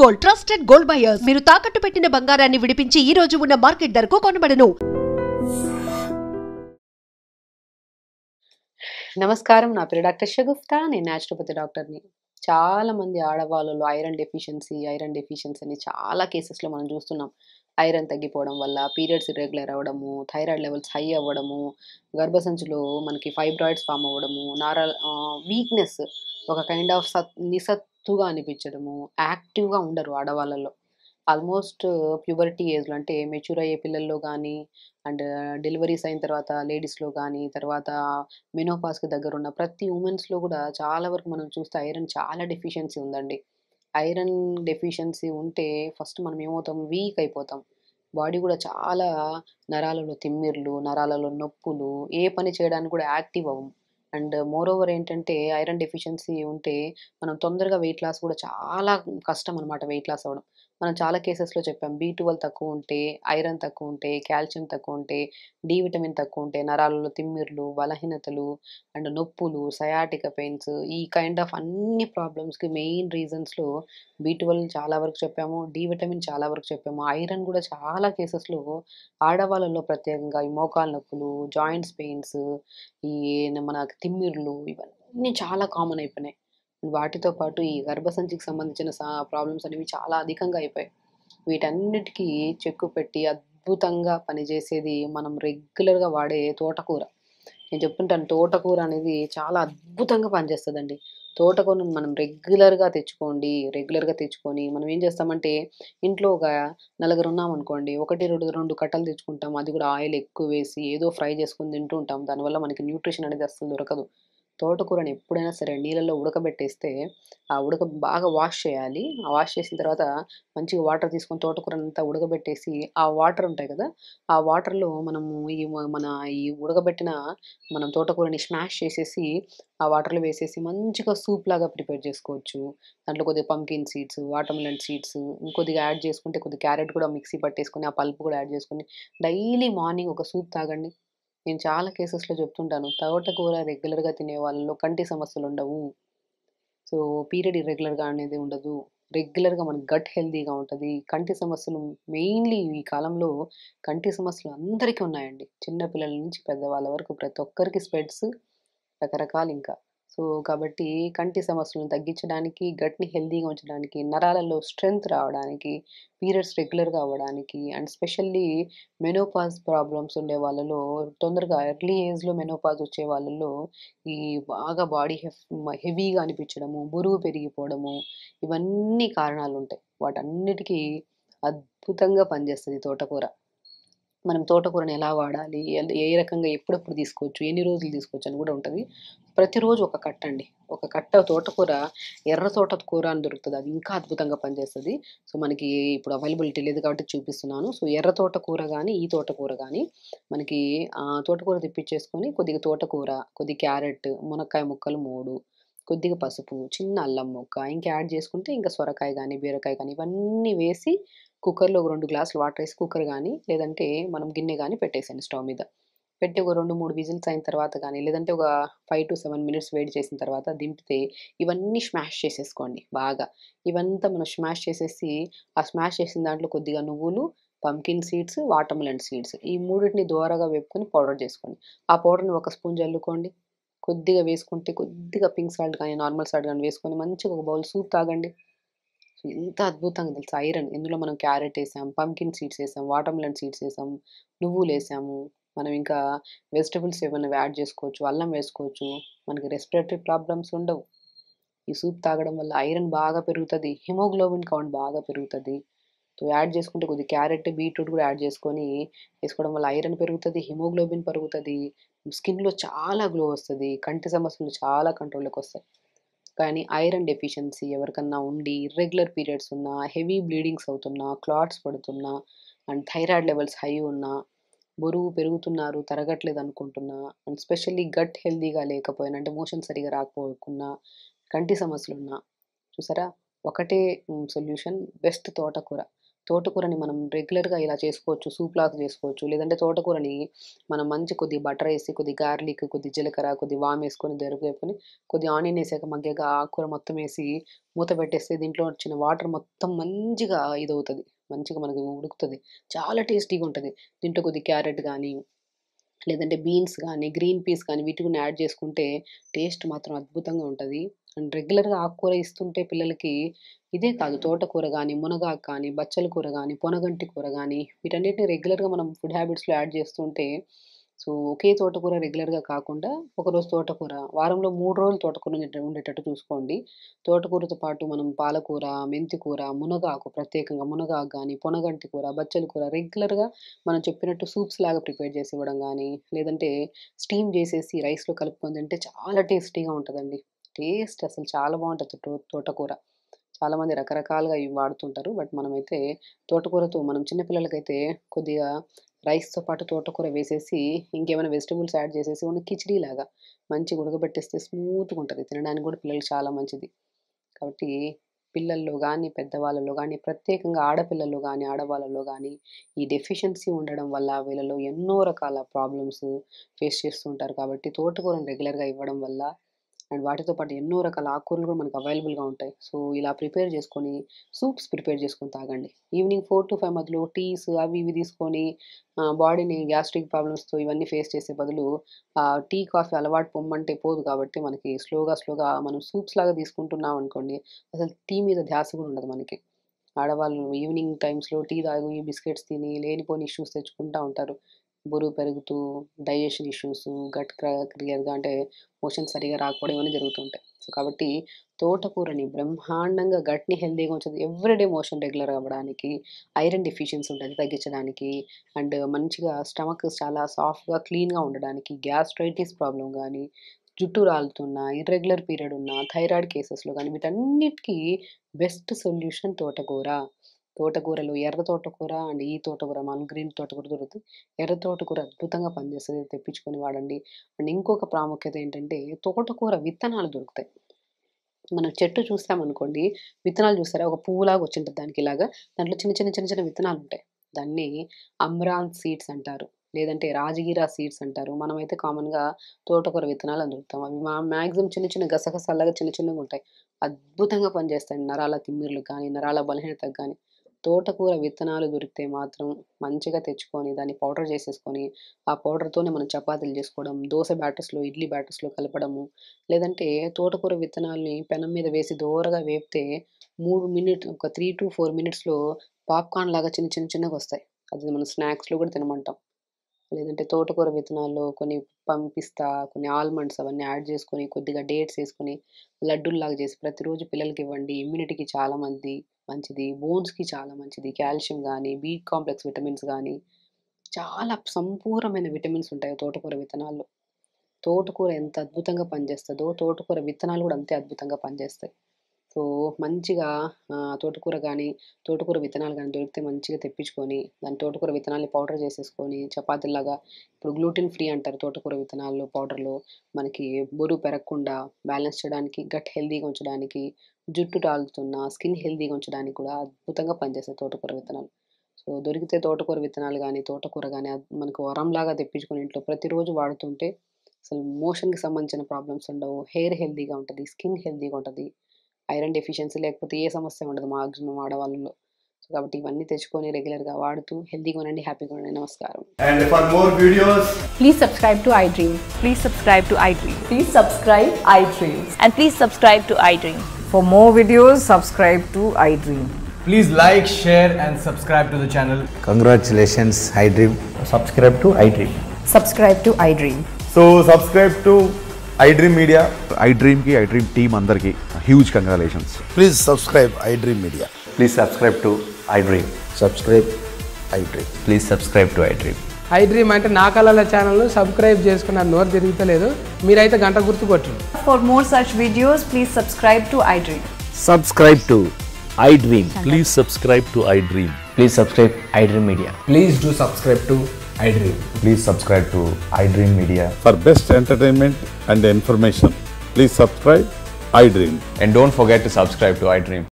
Gold trusted gold buyers మీరు తాకట్టు పెట్టిన బంగారాన్ని విడిపించి ఈ రోజు ఉన్న మార్కెట్ ధరకు కొనబడను. నమస్కారం, నా పేరు డాక్టర్ షగుఫ్తా. నేను న్యాచురోపతి డాక్టర్ని. చాలా మంది ఆడవాళ్ళలో ఐరన్ డెఫిషియన్సీ అని చాలా కేసెస్లో మనం చూస్తున్నాం. ఐరన్ తగ్గిపోవడం వల్ల పీరియడ్స్ ఇర్రెగ్యులర్ అవ్వడము, థైరాయిడ్ లెవెల్స్ హై అవ్వడము, గర్భసంచిలో మనకి ఫైబ్రాయిడ్స్ ఫామ్ అవ్వడము, వీక్నెస్, ఒక కైండ్ ఆఫ్ నిస్సత్తుగా అనిపించడము, యాక్టివ్గా ఉండరు ఆడవాళ్ళలో. ఆల్మోస్ట్ ప్యూబర్టీ ఏజ్లో అంటే మెచ్యూర్ అయ్యే పిల్లల్లో కానీ, అండ్ డెలివరీస్ అయిన తర్వాత లేడీస్లో కానీ, తర్వాత మెనోపాస్కి దగ్గర ఉన్న ప్రతి ఉమెన్స్లో కూడా చాలా వరకు మనం చూస్తే ఐరన్ చాలా డెఫిషియన్సీ ఉందండి. ఐరన్ డెఫిషియన్సీ ఉంటే ఫస్ట్ మనం ఏమవుతాం, వీక్ అయిపోతాం. బాడీ కూడా చాలా, నరాలలో తిమ్మిర్లు, నరాలలో నొప్పులు, ఏ పని చేయడానికి కూడా యాక్టివ్ అవ్వం. అండ్ మోర్ ఓవర్ ఏంటంటే ఐరన్ డెఫిషియన్సీ ఉంటే మనం తొందరగా వెయిట్ లాస్ కూడా చాలా కష్టం అనమాట, వెయిట్ లాస్ అవ్వడం. మనం చాలా కేసెస్లో చెప్పాం, B12 తక్కువ ఉంటే, ఐరన్ తక్కువ ఉంటే, కాల్షియం తక్కువ ఉంటే, డి విటమిన్ తక్కువ ఉంటే నరాలలో తిమ్మిర్లు, బలహీనతలు అండ్ నొప్పులు, సయాటిక పెయిన్స్, ఈ కైండ్ ఆఫ్ అన్ని ప్రాబ్లమ్స్కి మెయిన్ రీజన్స్లో B12 చాలా వరకు చెప్పాము, డి విటమిన్ చాలా వరకు చెప్పాము. ఐరన్ కూడా చాలా కేసెస్లో ఆడవాళ్ళలో ప్రత్యేకంగా ఈ మోకాలు నొప్పులు, జాయింట్స్ పెయిన్స్, ఈ మన తిమ్మిర్లు, ఇవన్నీ చాలా కామన్ అయిపోయినాయి. వాటితో పాటు ఈ గర్భసంచికి సంబంధించిన ప్రాబ్లమ్స్ అనేవి చాలా అధికంగా అయిపోయాయి. వీటన్నిటికీ చెక్కు పెట్టి అద్భుతంగా పనిచేసేది మనం రెగ్యులర్గా వాడే తోటకూర. నేను చెప్తుంటాను, తోటకూర అనేది చాలా అద్భుతంగా పనిచేస్తుందండి. తోటకూరను మనం రెగ్యులర్గా తెచ్చుకొని మనం ఏం చేస్తామంటే, ఇంట్లో ఒక నలుగురు ఉన్నామనుకోండి, 1, 2 కట్టలు తెచ్చుకుంటాం. అది కూడా ఆయిల్ ఎక్కువ వేసి ఏదో ఫ్రై చేసుకొని తింటూ ఉంటాం. దానివల్ల మనకి న్యూట్రిషన్ అనేది అస్సలు దొరకదు. తోటకూరని ఎప్పుడైనా సరే నీళ్ళల్లో ఉడకబెట్టేస్తే, బాగా వాష్ చేయాలి. ఆ వాష్ చేసిన తర్వాత మంచిగా వాటర్ తీసుకొని తోటకూరనంతా ఉడకబెట్టేసి, ఆ వాటర్ ఉంటాయి కదా, ఆ వాటర్‌లో మనము మన ఈ ఉడకబెట్టిన మనం తోటకూరని స్మాష్ చేసేసి, ఆ వాటర్‌లో వేసేసి మంచిగా సూప్ లాగా ప్రిపేర్ చేసుకోవచ్చు. దాంట్లో కొద్దిగా పంకిన్ సీడ్స్, వాటర్‌మెలన్ సీడ్స్ ఇంకొద్దిగా యాడ్ చేసుకుంటే, కొద్దిగా క్యారెట్ కూడా మిక్సీ పట్టేసుకొని, ఆ పల్ప్ కూడా యాడ్ చేసుకొని డైలీ మార్నింగ్ ఒక సూప్ తాగండి. నేను చాలా కేసెస్‌లో చెప్తుంటాను, తోటకూర రెగ్యులర్‌గా తినే వాళ్ళలో కంటి సమస్యలుండవు. సో, పీరియడ్ ఇర్రెగ్యులర్‌గా అనేది ఉండదు. రెగ్యులర్‌గా మన గట్ హెల్తీగా ఉంటది. కంటి సమస్యలు మెయిన్‌లీ ఈ కాలంలో కంటి సమస్యలు అందరికీ ఉన్నాయండి. చిన్న పిల్లల నుంచి పెద్దవాళ్ళ వరకు ప్రతి ఒక్కరికి స్పెట్స్ రకరకాలింకా. సో, కాబట్టి కంటి సమస్యలను తగ్గించడానికి, గట్‌ని హెల్తీగా ఉంచడానికి, నరాలలో స్ట్రెంత్ రావడానికి, పీరియడ్స్ రెగ్యులర్‌గా అవ్వడానికి అండ్ స్పెషల్లీ మెనోపాజ్ ప్రాబ్లమ్స్ ఉండే వాళ్ళలో, తొందరగా ఎర్లీ ఏజ్‌లో మెనోపాజ్ వచ్చే వాళ్ళలో ఈ బాగా బాడీ హెవీగా అనిపించడము, బరువు పెరిగిపోవడము, ఇవన్నీ కారణాలుంటాయి. వాటన్నిటికీ అద్భుతంగా పనిచేస్తది తోటకూర. మనం తోటకూరని ఎలా వాడాలి? ఏ రకంగా ఎప్పుడెప్పుడు తీసుకోవచ్చు? ఎన్ని రోజులు తీసుకోవచ్చు? అని కూడా ఉంటది. ప్రతిరోజు ఒక కట్టండి. ఒక కట్ట తోటకూర, ఎర్ర తోటకూర అని దొరుకుతది. అది ఇంకా అద్భుతంగా పనిచేస్తది. సో, మనకి ఇప్పుడు అవైలబిలిటీ లేదు కాబట్టి చూపిస్తున్నాను. సో, ఎర్ర తోటకూర గానీ, ఈ తోటకూర గానీ మనకి తోటకూర తెప్పించేసుకొని, కొద్దిగా తోటకూర, కొద్దిగా క్యారెట్, మునక్కాయ ముక్కలు 3, కొద్దిగా పసుపు, చిన్న అల్లం ముక్క, ఇంకా యాడ్ చేసుకుంటే ఇంకా సొరకాయ గానీ, బీరకాయ కానీ ఇవన్నీ వేసి కుక్కర్‌లో ఒక 2 గ్లాసులు వాటరేసి కుక్కర్ గానీ, లేదంటే మనం గిన్నె గానీ పెట్టేసేయండి స్టవ్ మీద. పెట్టి ఒక 2, 3 విజిల్స్ అయిన తర్వాత గానీ, లేదంటే ఒక 5-7 మినిట్స్ వేడి చేసిన తర్వాత దింపితే ఇవన్నీ స్మాష్ చేసేసుకోండి బాగా. ఇవంతా మనం స్మాష్ చేసేసి, ఆ స్మాష్ చేసిన దాంట్లో కొద్దిగా నువ్వులు, పంకిన్ సీడ్స్, వాటర్‌మెలన్ సీడ్స్ ఈ మూడిటిని దోరగా వేపుకొని పౌడర్ చేసుకోండి. ఆ పౌడర్‌ని ఒక స్పూన్ జల్లుకోండి. కొద్దిగా వేసుకుంటే కొద్దిగా పింక్ సాల్ట్ గానీ, నార్మల్ సాల్ట్ గానీ వేసుకొని మంచిగా ఒక బౌల్ సూప్ తాగండి. ఎంత అద్భుతంగా తెలుసా ఐరన్. ఇందులో మనం క్యారెట్ ఏసాం, పంకిన్ సీడ్స్ ఏసాం, వాటర్‌మెలన్ సీడ్స్ ఏసాం, నువ్వులేసాము. మనం ఇంకా వెజిటబుల్స్ ఏమన్నా యాడ్ చేసుకోవచ్చు. అల్లం వేసుకోవచ్చు. మనకి రెస్పిరేటరీ ప్రాబ్లమ్స్ ఉండవు. ఈ సూప్ తాగడం వల్ల ఐరన్ బాగా పెరుగుతది. హిమోగ్లోబిన్ కౌంట్ బాగా పెరుగుతది. సో, యాడ్ చేసుకుంటే కొద్దిగా క్యారెట్, బీట్రూట్ కూడా యాడ్ చేసుకొని ఏసుకోవడం వల్ల ఐరన్ పెరుగుతది, హిమోగ్లోబిన్ పెరుగుతది. స్కిన్‌లో చాలా గ్లో వస్తది. కంటి సమస్యలు చాలా కంట్రోల్‌లోకొస్తాయి. కానీ ఐరన్ డెఫిషియన్సీ ఎవరికన్నా ఉండి, ఇర్రెగ్యులర్ పీరియడ్స్ ఉన్నా, హెవీ బ్లీడింగ్స్ అవుతున్నా, క్లాట్స్ పడుతున్నా, అండ్ థైరాయిడ్ లెవెల్స్ హై ఉన్నా, బరువు పెరుగుతున్నారు, తరగట్లేదనుకుంటున్నా, అండ్ స్పెషల్లీ గట్ హెల్తీగా లేకపోయినా, అంటే మోషన్ సరిగ్గా రాకపోకున్నా, కంటి సమస్యలున్నా, చూసారా? ఒకటే సొల్యూషన్, బెస్ట్ తోటకూర. తోటకూరని మనం రెగ్యులర్‌గా ఇలా చేసుకోవచ్చు. సూప్ లాగా చేసుకోవచ్చు. లేదంటే తోటకూరని మనం మంచి కొద్దిగా బటర్ ఏసి, కొద్దిగా గార్లిక్, కొద్దిగా జీలకర్ర, కొద్దిగా వామేసుకొని, వేపుకొని, కొద్దిగా ఆనియన్ ఏసాక మగ్గాక ఆకుకూర మొత్తం ఏసి మూత పెట్టేస్తే దీంట్లో వచ్చిన వాటర్ మొత్తం మంచిగా ఇదవుతది. మంచిగా మనకి ఉడుకుతది. చాలా టేస్టీగా ఉంటది. దీంట్లో కొద్దిగా క్యారెట్ గానీ, లేదంటే బీన్స్ గానీ, గ్రీన్ పీస్ కానీ వీటిని యాడ్ చేసుకుంటే టేస్ట్ మాత్రం అద్భుతంగా ఉంటది. అండ్ రెగ్యులర్‌గా ఆకుకూర ఇస్తుంటే పిల్లలకి ఇదే కాదు తోటకూర గానీ, మునగాకు కానీ, బచ్చల కూర గానీ, పొనగంటి కూర గానీ వీటన్నిటిని రెగ్యులర్‌గా మనం ఫుడ్ హ్యాబిట్స్‌లో యాడ్ చేస్తుంటే సో, ఒకే తోటకూర రెగ్యులర్‌గా కాకుండా ఒకరోజు తోటకూర, వారంలో 3 రోజులు తోటకూర ఉండేటట్టు చూసుకోండి. తోటకూరతో పాటు మనం పాలకూర, మెంతి కూర, మునగాకు ప్రత్యేకంగా మునగాకు గానీ, పొనగంటి కూర, బచ్చల కూర రెగ్యులర్‌గా మనం చెప్పినట్టు సూప్స్ లాగా ప్రిపేర్ చేసి ఇవ్వడం గానీ, లేదంటే స్టీమ్ చేసేసి రైస్‌లో కలుపుకొని తింటే చాలా టేస్టీగా ఉంటదండి. టేస్ట్ అసలు చాలా బావుంటది తోటకూర. చాలామంది రకరకాలుగా ఇవి వాడుతుంటారు. బట్ మనమైతే తోటకూరతో మనం చిన్న పిల్లలకైతే కొద్దిగా రైస్‌తో పాటు తోటకూర వేసేసి, ఇంకేమైనా వెజిటబుల్స్ యాడ్ చేసేసి ఓన్లీ కిచిడీ లాగా మంచిగా ఉడకబెట్టేస్తే స్మూత్‌గా ఉంటది. తినడానికి కూడా పిల్లలకి చాలా మంచిది. కాబట్టి పిల్లల్లో గానీ, పెద్దవాళ్ళలో గానీ, ప్రత్యేకంగా ఆడపిల్లల్లో గానీ, ఆడవాళ్ళలో గానీ ఈ డెఫిషియన్సీ ఉండడం వల్ల వీళ్ళలో ఎన్నో రకాల ప్రాబ్లమ్స్ ఫేస్ చేస్తూ ఉంటారు. కాబట్టి తోటకూరను రెగ్యులర్‌గా ఇవ్వడం వల్ల అండ్ వాటితో పాటు ఎన్నో రకాల ఆకుకూరలు కూడా మనకు అవైలబుల్‌గా ఉంటాయి. సో, ఇలా ప్రిపేర్ చేసుకొని సూప్స్ ప్రిపేర్ చేసుకొని తాగండి. ఈవినింగ్ 4-5 మధ్యలో టీస్ అవి ఇవి తీసుకొని బాడీని గ్యాస్ట్రిక్ ప్రాబ్లమ్స్‌తో ఇవన్నీ ఫేస్ చేసే బదులు టీ, కాఫీ అలవాటు పొమ్మంటే పోదు కాబట్టి మనకి స్లోగా మనం సూప్స్ లాగా తీసుకుంటున్నాం అనుకోండి, అసలు టీ మీద ధ్యాస కూడా ఉండదు మనకి. ఆడవాళ్ళు ఈవినింగ్ టైమ్స్‌లో టీ తాగి, బిస్కెట్స్ తిని లేనిపోని ఇష్యూస్ తెచ్చుకుంటా ఉంటారు. బరువు పెరుగుతూ, డైజెషన్ ఇష్యూస్, గట్ క్లియర్‌గా అంటే మోషన్స్ సరిగ్గా రాకపోవడం ఇవన్నీ జరుగుతుంటాయి. సో, కాబట్టి తోటకూరని బ్రహ్మాండంగా గట్‌ని హెల్తీగా ఉంచుతది. ఎవ్రీడే మోషన్ రెగ్యులర్ అవ్వడానికి, ఐరన్ డెఫిషియన్సీ ఉంటది తగ్గించడానికి, అండ్ మంచిగా స్టమక్ చాలా సాఫ్ట్‌గా, క్లీన్‌గా ఉండడానికి, గ్యాస్ట్రైటిస్ ప్రాబ్లమ్ గానీ, జుట్టు రాలుతున్నా, ఇర్రెగ్యులర్ పీరియడ్ ఉన్నా, థైరాయిడ్ కేసెస్‌లో గానీ వీటన్నిటికి బెస్ట్ సొల్యూషన్ తోటకూర. తోటకూరలో ఎర్ర తోటకూర అండ్ ఈ తోటకూర మనం గ్రీన్ తోటకూర దొరుకుతాయి. ఎర్ర తోటకూర అద్భుతంగా పనిచేస్తది. తెప్పించుకొని వాడండి. అండ్ ఇంకొక ప్రాముఖ్యత ఏంటంటే తోటకూర విత్తనాలు దొరుకుతాయి. మనం చెట్టు చూసామనుకోండి, విత్తనాలు చూసారా? ఒక పువ్వులాగా వచ్చుంటది దానికిలాగా. దాంట్లో చిన్న విత్తనాలుంటాయి. దాన్ని అమ్రాంత్ సీడ్స్ అంటారు. లేదంటే రాజగిర సీడ్స్ అంటారు. మనమైతే కామన్‌గా తోటకూర విత్తనాలని దొరుకుతాం. అవి మాక్సిమం చిన్న గసగసాల్లాగా చిన్నగుంటాయి. అద్భుతంగా పనిచేస్తాయి. నరాల తిమ్మిర్లకు గానీ, నరాల బలహీనతకు గానీ. తోటకూర విత్తనాలు దొరికితే మాత్రం మంచిగా తెచ్చుకొని, దాన్ని పౌడర్ చేసేసుకొని, ఆ పౌడర్‌తోనే మనం చపాతీలు చేసుకోవడం, దోస బ్యాటర్స్‌లో, ఇడ్లీ బ్యాటర్స్‌లో కలపడము. లేదంటే తోటకూర విత్తనాల్ని పెనం మీద వేసి దోరగా వేపితే ఒక 3-4 మినిట్స్‌లో పాప్‌కార్న్ లాగా చిన్నగొస్తాయి. అది మనం స్నాక్స్‌లో కూడా తినమంటాం. లేదంటే తోటకూర విత్తనాల్లో కొన్ని పిస్తా, కొన్ని ఆల్మండ్స్ అవన్నీ యాడ్ చేసుకొని, కొద్దిగా డేట్స్ ఏసుకొని, లడ్డూల్లాగా చేసి ప్రతిరోజు పిల్లలకివ్వండి. ఇమ్యూనిటీకి చాలా మంచిది. బోన్స్‌కి చాలా మంచిది. కాల్షియం గానీ, బి కాంప్లెక్స్ విటమిన్స్ గానీ, చాలా సంపూర్ణమైన విటమిన్స్ ఉంటాయి తోటకూర విత్తనాల్లో. తోటకూర ఎంత అద్భుతంగా పనిచేస్తదో, తోటకూర విత్తనాలు గూడా అంతే అద్భుతంగా పనిచేస్తాయి. సో, మంచిగా తోటకూర విత్తనాలు గానీ దొరికితే మంచిగా తెప్పించుకొని, దాని తోటకూర విత్తనాల్ని పౌడర్ చేసేసుకొని, చపాతీల్లాగా ఇప్పుడు గ్లూటెన్ ఫ్రీ అంటారు తోటకూర విత్తనాల్లో పౌడర్‌లో. మనకి బరువు పెరగకుండా బ్యాలెన్స్ చేయడానికి, గట్ హెల్తీగా ఉంచడానికి, జుట్టు రాలుతున్న, స్కిన్ హెల్తీగా ఉంచడానికి కూడా అద్భుతంగా పనిచేస్తాయి తోటకూర విత్తనాలు. సో, దొరికితే తోటకూర విత్తనాలు గానీ, తోటకూర గానీ మనకు వరంలాగా తెప్పించుకొని ఇంట్లో ప్రతిరోజు వాడుతుంటే అసలు మోషన్‌కి సంబంధించిన ప్రాబ్లమ్స్ ఉండవు. హెయిర్ హెల్తీగా ఉంటది. స్కిన్ హెల్తీగా ఉంటది. ఐరన్ డెఫిషియన్సీ లేకపోతే ఏ సమస్య ఉండదు మాక్సిమం ఆడవాళ్ళలో. సో, కాబట్టి ఇవన్నీ తెచ్చుకొని రెగ్యులర్‌గా వాడుతూ హెల్తీగా ఉండండి. హ్యాపీగా ఉండండి. నమస్కారం. And for more videos, Please subscribe to iDream. Please subscribe to iDream. Please subscribe iDream. And please subscribe to iDream. For more videos, subscribe to iDream. please like, share and subscribe to the channel. Congratulations, iDream. Subscribe to iDream. Subscribe to iDream. So subscribe to iDream Media. iDream team అందరికి huge congratulations. Please subscribe iDream Media. Please subscribe to iDream. Subscribe iDream. Please subscribe to iDream. iDream అంటే నా కళల ఛానల్ను subscribe చేసుకున్న నోరు తిరుగుతలేదు. మీరైతే గంట గుర్తు కొట్టండి. For more such videos, please subscribe to iDream. Subscribe to iDream. Please subscribe to iDream. Please subscribe iDream Media. Please do subscribe to iDream. Please subscribe to iDream Media. For best entertainment and information, please subscribe iDream. And don't forget to subscribe to iDream.